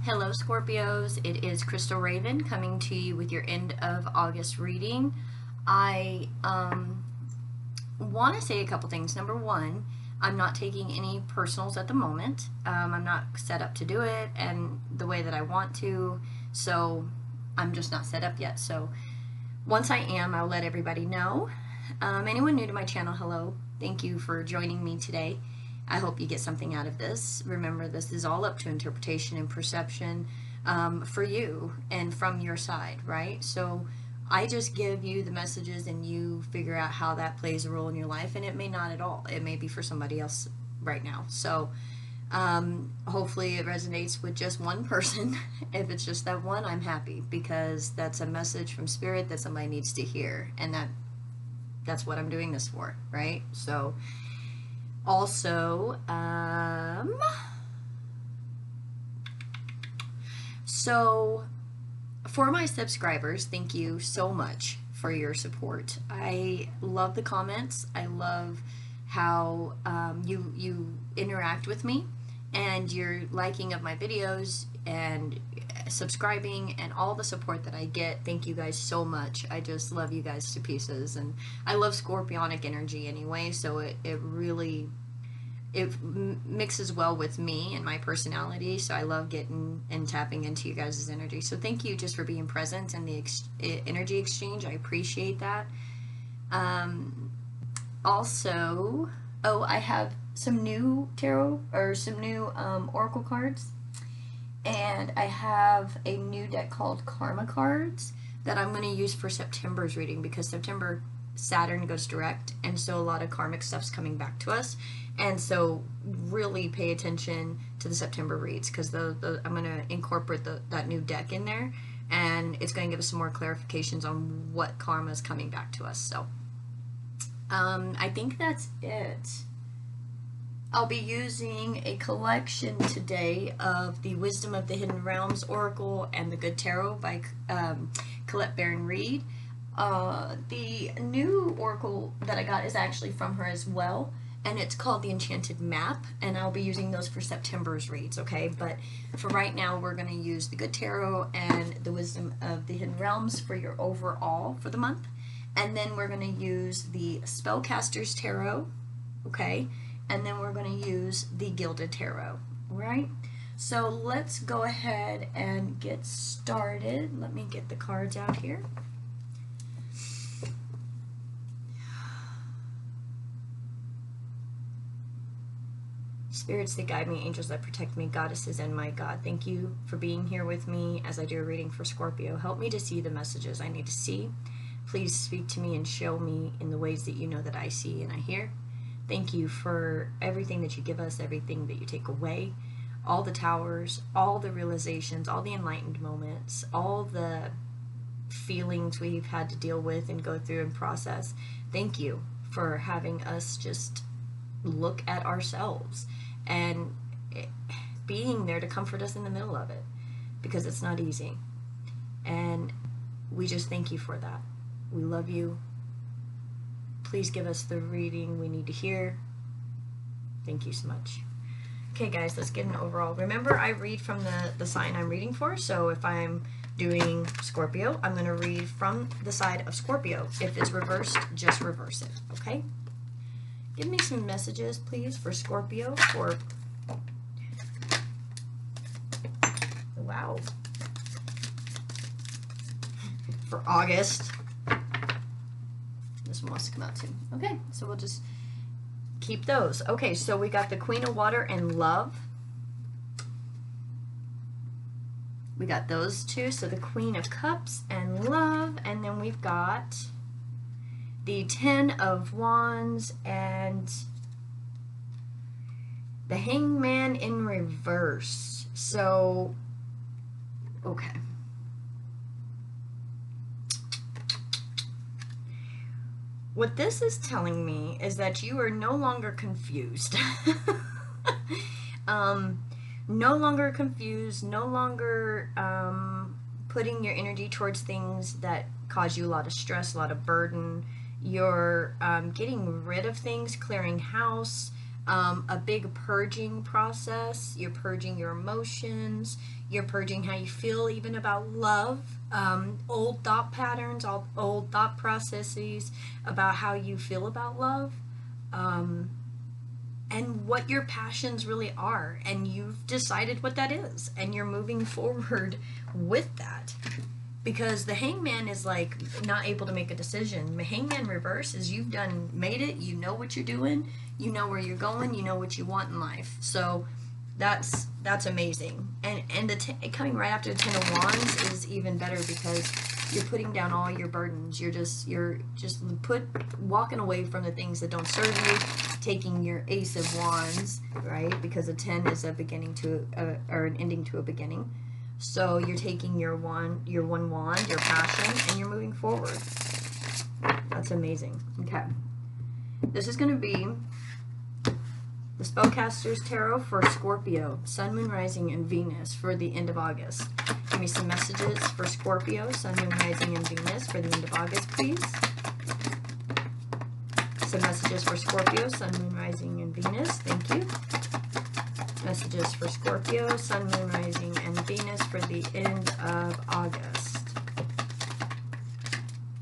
Hello Scorpios, it is Crystal Raven coming to you with your end of August reading. I want to say a couple things. Number one, I'm not taking any personals at the moment. I'm not set up to do it and the way that I want to, so I'm just not set up yet. So once I am, I'll let everybody know. Anyone new to my channel, hello. Thank you for joining me today. I hope you get something out of this. Remember, this is all up to interpretation and perception for you and from your side, right? So I just give you the messages and you figure out how that plays a role in your life, and it may not at all. It may be for somebody else right now. So hopefully it resonates with just one person. If it's just that one, I'm happy, because that's a message from Spirit that somebody needs to hear, and that's what I'm doing this for, right? So also, so for my subscribers, thank you so much for your support. I love the comments. I love how you interact with me, and your liking of my videos and subscribing and all the support that I get. Thank you guys so much. I just love you guys to pieces, and I love scorpionic energy anyway, so it really mixes well with me and my personality, so I love getting and tapping into you guys' energy. So thank you just for being present and the energy exchange. I appreciate that. Also, I have some new tarot, or some new oracle cards, and I have a new deck called Karma Cards that I'm going to use for September's reading, because September Saturn goes direct, and so a lot of karmic stuff's coming back to us, and so really pay attention to the September reads, because I'm going to incorporate that new deck in there, and it's going to give us some more clarifications on what karma is coming back to us. So I think that's it. I'll be using a collection today of the Wisdom of the Hidden Realms Oracle and the Good Tarot by Colette Baron Reed. The new oracle that I got is actually from her as well, and it's called the Enchanted Map, and I'll be using those for September's reads, okay? But for right now, we're going to use the Good Tarot and the Wisdom of the Hidden Realms for your overall for the month, and then we're going to use the Spellcaster's Tarot, okay? And then we're going to use the Gilded Tarot, right? So let's go ahead and get started. Let me get the cards out here. Spirits that guide me, angels that protect me, goddesses and my God, thank you for being here with me as I do a reading for Scorpio. Help me to see the messages I need to see. Please speak to me and show me in the ways that you know that I see and I hear. Thank you for everything that you give us, everything that you take away, all the towers, all the realizations, all the enlightened moments, all the feelings we've had to deal with and go through and process. Thank you for having us just look at ourselves and being there to comfort us in the middle of it, because it's not easy. And we just thank you for that. We love you. Please give us the reading we need to hear. Thank you so much. Okay guys, let's get an overall. Remember, I read from the sign I'm reading for, so if I'm doing Scorpio, I'm going to read from the side of Scorpio. If it's reversed, just reverse it, okay? Give me some messages, please, for Scorpio, for... Wow. For August. This one wants to come out too. Okay, so we'll just keep those. Okay, so we got the Queen of Water and Love. We got those two. So the Queen of Cups and Love. And then we've got the Ten of Wands and the Hangman in reverse. So, okay. What this is telling me is that you are no longer confused. No longer confused, no longer putting your energy towards things that cause you a lot of stress, a lot of burden. You're getting rid of things, clearing house, a big purging process. You're purging your emotions. You're purging how you feel even about love. Old thought patterns, old thought processes about how you feel about love. And what your passions really are. And you've decided what that is. And you're moving forward with that. Because the hangman is like not able to make a decision. The hangman reverse is you've made it, you know what you're doing, you know where you're going, you know what you want in life. So that's amazing. And coming right after the Ten of Wands is even better because you're putting down all your burdens. You're just walking away from the things that don't serve you, taking your Ace of Wands, right? Because a 10 is a beginning to or an ending to a beginning. So you're taking your one wand, your passion, and you're moving forward. That's amazing. Okay. This is going to be the Spellcaster's Tarot for Scorpio, Sun, Moon, Rising, and Venus for the end of August. Give me some messages for Scorpio, Sun, Moon, Rising, and Venus for the end of August, please. Some messages for Scorpio, Sun, Moon, Rising, and Venus. Thank you. Messages for Scorpio, Sun, Moon, Rising, and Venus for the end of August.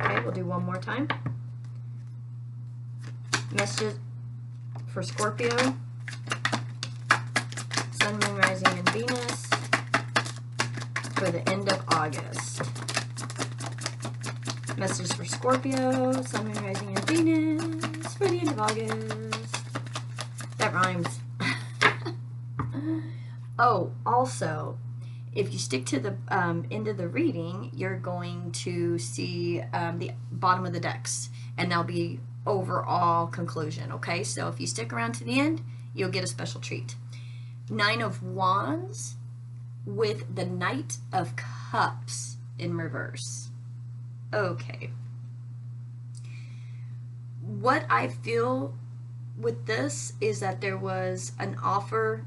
Okay, we'll do one more time. Messages for Scorpio, Sun, Moon, Rising, and Venus for the end of August. Messages for Scorpio, Sun, Moon, Rising, and Venus for the end of August. That rhymes. Oh, also, if you stick to the end of the reading, you're going to see the bottom of the decks, and there'll be overall conclusion, okay? So if you stick around to the end, you'll get a special treat. Nine of Wands with the Knight of Cups in reverse. Okay. What I feel with this is that there was an offer,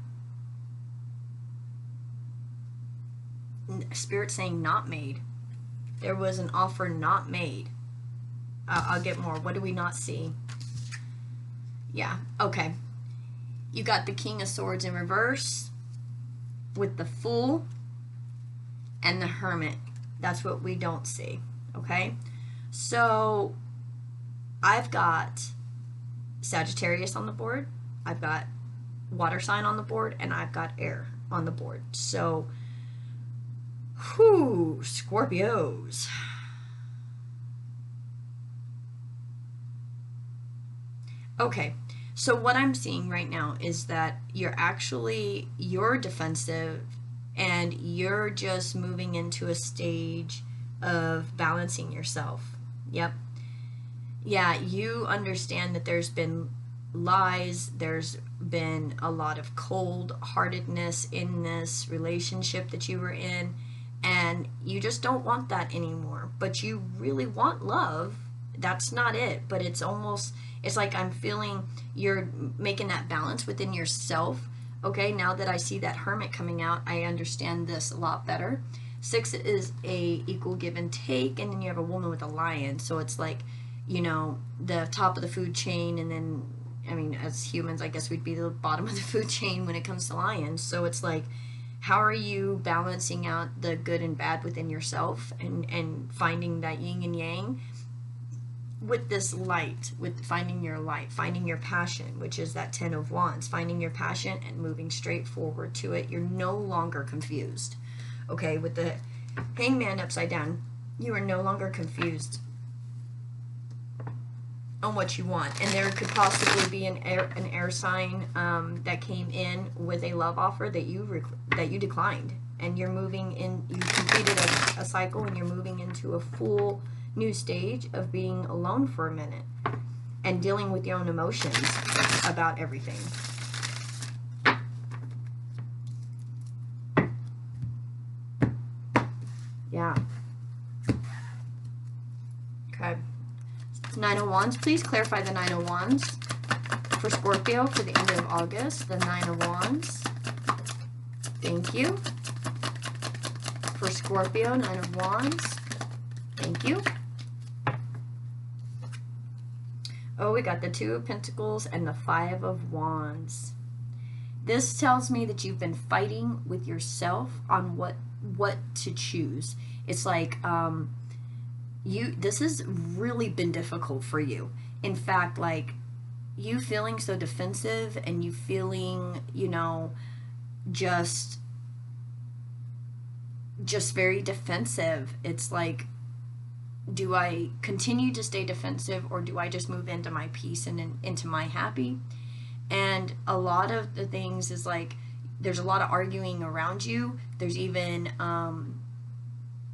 Spirit saying not made. There was an offer not made. I'll get more. What do we not see? Yeah, okay. You got the King of Swords in reverse with the Fool and the Hermit. That's what we don't see, okay? So I've got Sagittarius on the board, I've got water sign on the board, and I've got air on the board. So, whew, Scorpios. Okay, so what I'm seeing right now is that you're defensive and you're just moving into a stage of balancing yourself. Yep. Yeah, you understand that there's been lies, there's been a lot of cold-heartedness in this relationship that you were in, and you just don't want that anymore. But you really want love. That's not it, but it's like I'm feeling you're making that balance within yourself. Okay, now that I see that Hermit coming out, I understand this a lot better. 6 is a equal give and take, and then you have a woman with a lion. So it's like, you know, the top of the food chain, and then, I mean, as humans, I guess we'd be the bottom of the food chain when it comes to lions. So it's like, how are you balancing out the good and bad within yourself and finding that yin and yang with this light, with finding your light, finding your passion, which is that 10 of Wands, finding your passion and moving straight forward to it. You're no longer confused. Okay, with the Hangman upside down, you are no longer confused on what you want. And there could possibly be an air sign that came in with a love offer that you declined, and you're moving in. You completed a cycle, and you're moving into a full new stage of being alone for a minute and dealing with your own emotions about everything. Yeah. Okay. 9 of Wands, please clarify the 9 of Wands for Scorpio for the end of August. The 9 of Wands. Thank you. For Scorpio, 9 of Wands. Thank you. Oh, we got the Two of Pentacles and the Five of Wands. This tells me that you've been fighting with yourself on what to choose. It's like this has really been difficult for you. In fact, like, you feeling so defensive and you feeling, you know, just very defensive. It's like, do I continue to stay defensive, or do I just move into my peace and into my happy? And a lot of the things is like, there's a lot of arguing around you. There's even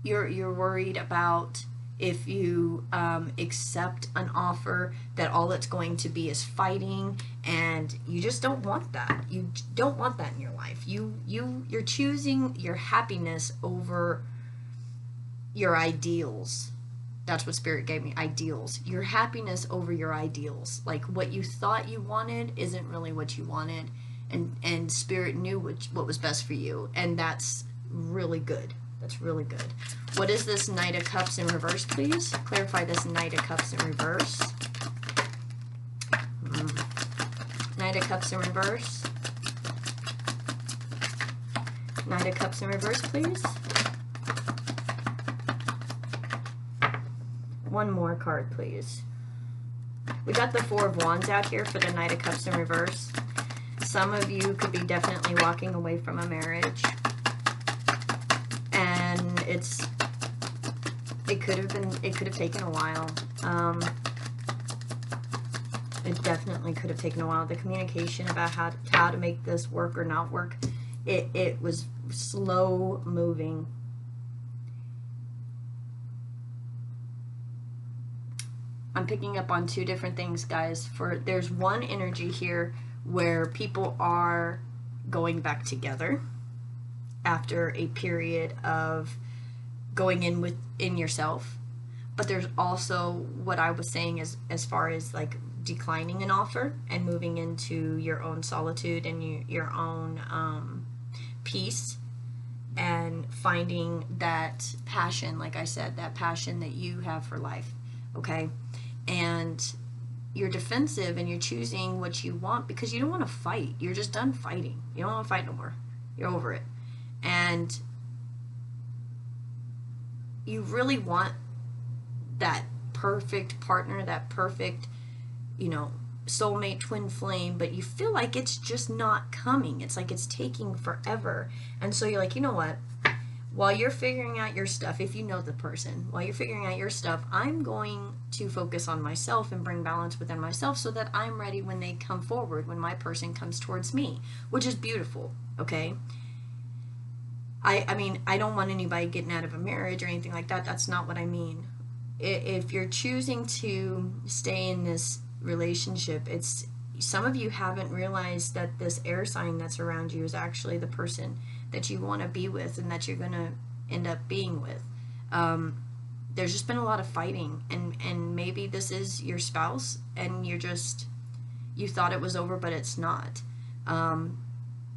you're worried about if you accept an offer, that all it's going to be is fighting, and you just don't want that. You don't want that in your life. You're choosing your happiness over your ideals. That's what Spirit gave me, ideals. Your happiness over your ideals. Like, what you thought you wanted isn't really what you wanted. And Spirit knew what was best for you. And that's really good. That's really good. What is this Knight of Cups in reverse, please? Clarify this Knight of Cups in reverse. Knight of Cups in reverse. Knight of Cups in reverse, please. One more card, please. We got the Four of Wands out here for the Knight of Cups in reverse. Some of you could be definitely walking away from a marriage. And it could have taken a while. It definitely could have taken a while. The communication about how to make this work or not work, it was slow moving. I'm picking up on two different things, guys. There's one energy here where people are going back together after a period of going in yourself. But there's also what I was saying as far as like declining an offer and moving into your own solitude and your own peace, and finding that passion, like I said, that passion that you have for life. Okay? And you're defensive and you're choosing what you want because you don't want to fight. You're just done fighting. You don't want to fight no more. You're over it. And you really want that perfect partner, that perfect, you know, soulmate, twin flame, but you feel like it's just not coming. It's like it's taking forever. And so you're like, you know what? While you're figuring out your stuff, if you know the person, while you're figuring out your stuff, I'm going to focus on myself and bring balance within myself so that I'm ready when they come forward, when my person comes towards me, which is beautiful, okay? I mean, I don't want anybody getting out of a marriage or anything like that. That's not what I mean. If you're choosing to stay in this relationship, some of you haven't realized that this air sign that's around you is actually the person that you want to be with and that you're going to end up being with. There's just been a lot of fighting, and maybe this is your spouse and you thought it was over, but it's not.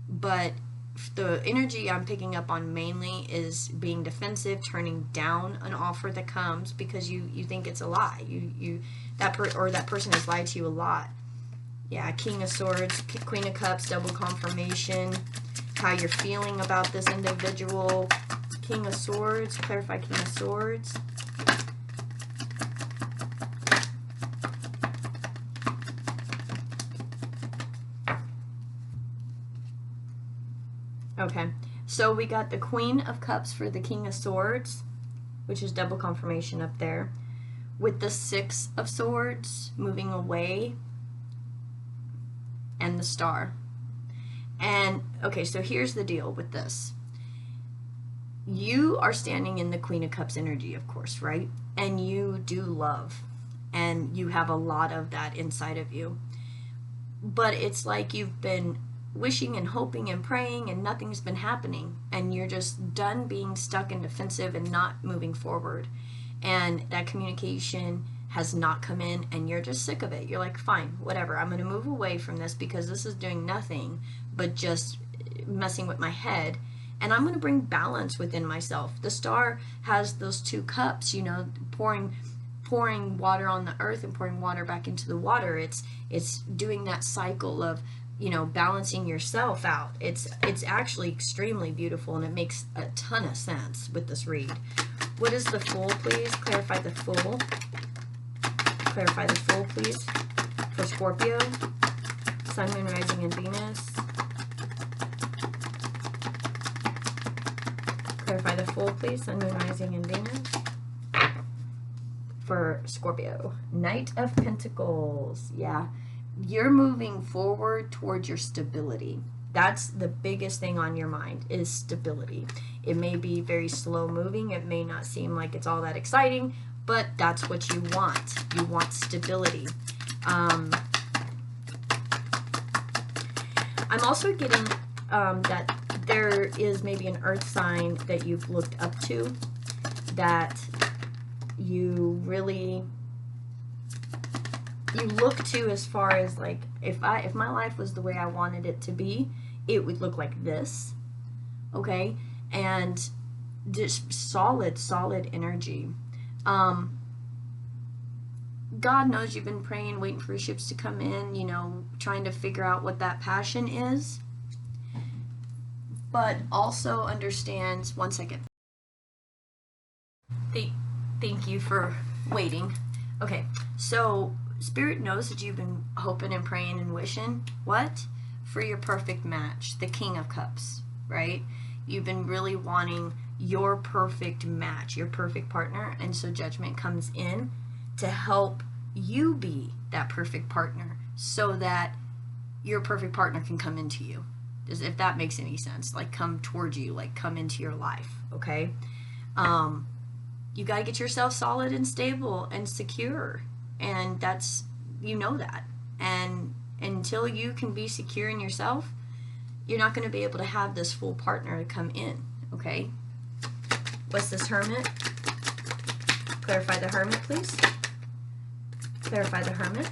But the energy I'm picking up on mainly is being defensive, turning down an offer that comes because you think it's a lie. That person has lied to you a lot. Yeah, King of Swords, Queen of Cups, double confirmation. How you're feeling about this individual. King of Swords, clarify King of Swords. Okay, so we got the Queen of Cups for the King of Swords, which is double confirmation up there, with the Six of Swords moving away, and the Star. And, okay, so here's the deal with this. You are standing in the Queen of Cups energy, of course, right? And you do love. And you have a lot of that inside of you. But it's like you've been wishing and hoping and praying and nothing's been happening. And you're just done being stuck and defensive and not moving forward. And that communication has not come in and you're just sick of it. You're like, fine, whatever. I'm going to move away from this because this is doing nothing but just messing with my head. And I'm going to bring balance within myself. The Star has those two cups, you know, pouring pouring water on the earth and pouring water back into the water. It's doing that cycle of, you know, balancing yourself out. It's actually extremely beautiful, and it makes a ton of sense with this read. What is the Fool, please? Clarify the Fool. Clarify the Fool, please, for Scorpio. Sun, Moon, Rising, and Venus. Clarify the Fool, please. Sun, Moon, Rising, and Venus. For Scorpio. Knight of Pentacles. Yeah. You're moving forward towards your stability. That's the biggest thing on your mind, is stability. It may be very slow moving. It may not seem like it's all that exciting, but that's what you want. You want stability. I'm also getting that there is maybe an earth sign that you've looked up to, that you really, you look to, as far as like, if my life was the way I wanted it to be, it would look like this, okay? And just solid energy. God knows you've been praying, waiting for ships to come in, you know, trying to figure out what that passion is. But also understands, one second. Thank you for waiting. Okay, so Spirit knows that you've been hoping and praying and wishing, what? For your perfect match, the King of Cups, right? You've been really wanting your perfect match, your perfect partner, and so Judgment comes in to help you be that perfect partner, so that your perfect partner can come into you. If that makes any sense, like come towards you, like come into your life, okay? You got to get yourself solid and stable and secure, and that's, you know that. And until you can be secure in yourself, you're not going to be able to have this full partner to come in, okay? What's this Hermit? Clarify the Hermit, please. Clarify the Hermit.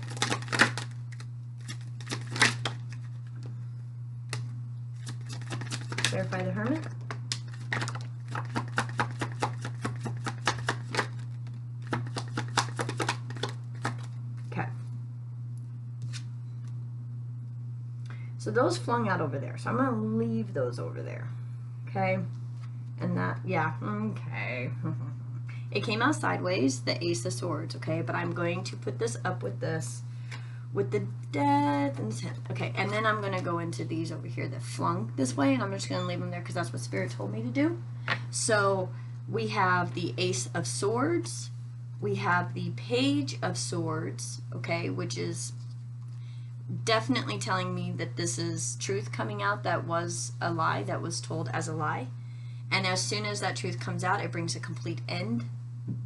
Clarify the Hermit. Okay. So those flung out over there. So I'm going to leave those over there. Okay. And that, yeah, okay. It came out sideways, the Ace of Swords, okay? But I'm going to put this up with this, with the Death and the 10. Okay, and then I'm going to go into these over here that flung this way, and I'm just going to leave them there because that's what Spirit told me to do. So we have the Ace of Swords. We have the Page of Swords, okay, which is definitely telling me that this is truth coming out that was a lie, that was told as a lie. And as soon as that truth comes out, it brings a complete end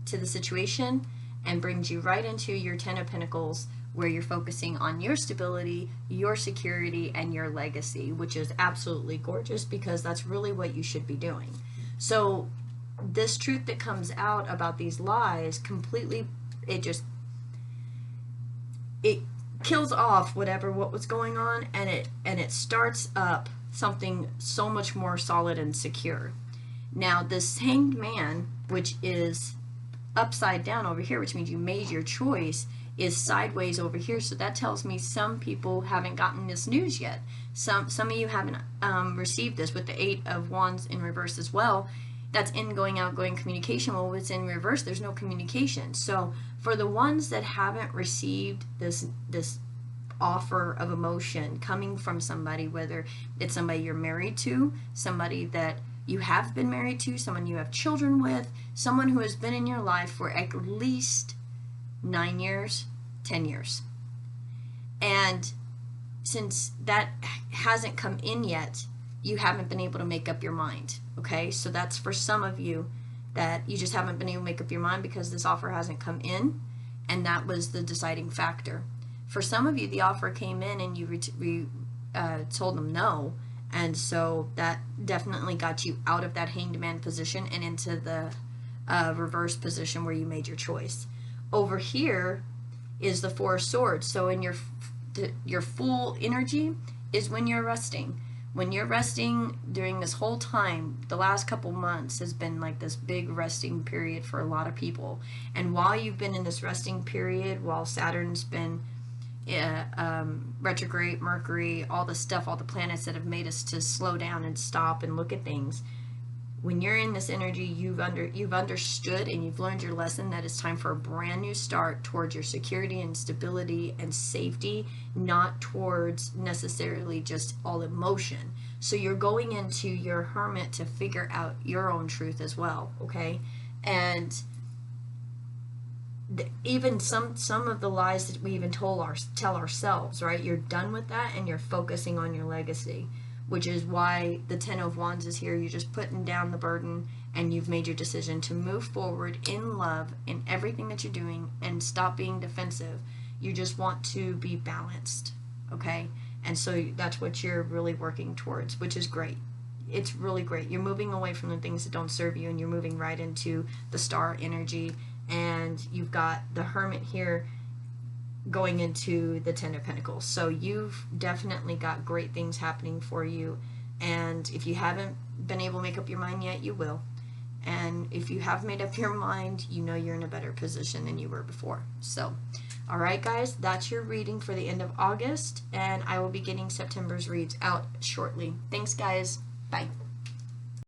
to the situation and brings you right into your 10 of Pentacles, where you're focusing on your stability, your security, and your legacy, which is absolutely gorgeous because that's really what you should be doing. So this truth that comes out about these lies completely, it kills off what was going on, and it starts up something so much more solid and secure. Now this Hanged Man, which is upside down over here, which means you made your choice, is sideways over here. So that tells me some people haven't gotten this news yet. Some of you haven't received this, with the 8 of Wands in reverse as well. That's ingoing, outgoing communication. Well, it's in reverse, there's no communication. So for the ones that haven't received this offer of emotion coming from somebody, whether it's somebody you're married to, somebody that you have been married to, someone you have children with, someone who has been in your life for at least 9 years, 10 years. And since that hasn't come in yet, you haven't been able to make up your mind, okay? So that's for some of you, that you just haven't been able to make up your mind because this offer hasn't come in, and that was the deciding factor. For some of you, the offer came in and you told them no, and so that definitely got you out of that Hanged Man position and into the reverse position where you made your choice. Over here is the 4 of Swords. So in your full energy is when you're resting, When you're resting during this whole time, the last couple months has been like this big resting period for a lot of people. And while you've been in this resting period, while Saturn's been retrograde, Mercury, all the stuff, all the planets that have made us to slow down and stop and look at things, when you're in this energy, you've understood and you've learned your lesson that it's time for a brand new start towards your security and stability and safety, not towards necessarily just all emotion. So you're going into your hermit to figure out your own truth as well, okay? And even some of the lies that we even tell ourselves, right? You're done with that and you're focusing on your legacy, which is why the Ten of Wands is here. You're just putting down the burden and you've made your decision to move forward in love in everything that you're doing and stop being defensive. You just want to be balanced, okay? And so that's what you're really working towards, which is great. It's really great. You're moving away from the things that don't serve you and you're moving right into the star energy, and you've got the Hermit here going into the Ten of Pentacles. So you've definitely got great things happening for you. And if you haven't been able to make up your mind yet, you will. And if you have made up your mind, you know you're in a better position than you were before. So, all right, guys, that's your reading for the end of August. And I will be getting September's reads out shortly. Thanks, guys. Bye.